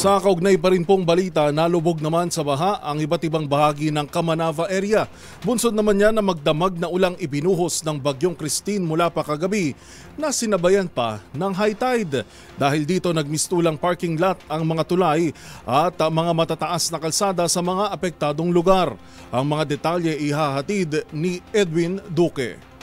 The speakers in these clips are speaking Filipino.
Sa kaugnay pa rin pong balita, nalubog naman sa baha ang iba't ibang bahagi ng Kamanava area. Bunsod naman niya na magdamag na ulang ibinuhos ng bagyong Christine mula pa kagabi na sinabayan pa ng high tide. Dahil dito nagmistulang parking lot ang mga tulay at mga matataas na kalsada sa mga apektadong lugar. Ang mga detalye ihahatid ni Edwin Duque.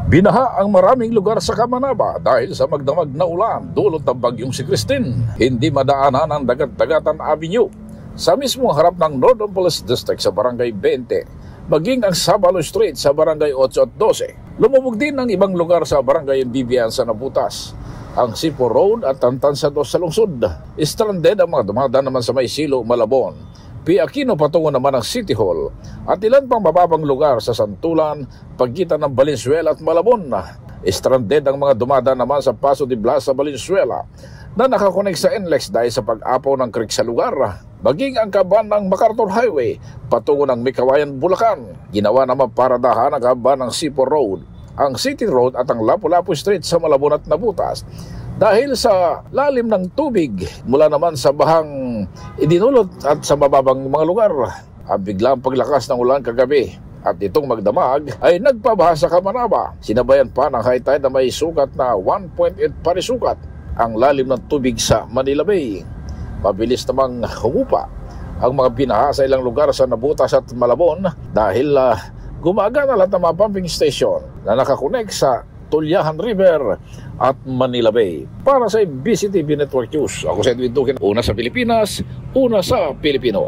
Binaha ang maraming lugar sa Kamanava dahil sa magdamag na ulan dulot ng bagyong si Christine. Hindi madaanan ang Dagat-Dagatan Avenue sa mismong harap ng Northern Police District sa Barangay 20, maging ang Sabalo Street sa Barangay 8 at 12. Lumubog din ng ibang lugar sa Barangay Bibian sa Nabutas, ang Sipo Road at Tantansa 2 sa lungsod. Stranded ang mga dumadaan naman sa Maysilo, Malabon, Aquino patungo naman ang City Hall at ilan pang mababang lugar sa Santulan, pagitan ng Valenzuela at Malabon. Stranded ang mga dumadaan naman sa Paso de Blas sa Valenzuela na nakakonek sa NLEX dahil sa pag-apaw ng creek sa lugar. Maging ang kaban ng MacArthur Highway patungo ng Mikawayan, Bulacan. Ginawa naman paradahan ang kaban ng Sipo Road, ang City Road at ang Lapu-Lapu Street sa Malabon at Nabutas dahil sa lalim ng tubig mula naman sa bahang idinulot at sa mababang mga lugar. Ang biglang paglakas ng ulan kagabi at itong magdamag ay nagpabaha sa Kamanava. Sinabayan pa ng high tide na may sukat na 1.8 parisukat ang lalim ng tubig sa Manila Bay. Mabilis namang humupa ang mga binaha sa ilang lugar sa Nabutas at Malabon dahil gumagana lahat ng mga pumping station na nakakonek sa Tulyahan River at Manila Bay. Para sa BCTV Network News, ako si Edwin Duque, una sa Pilipinas, una sa Pilipino.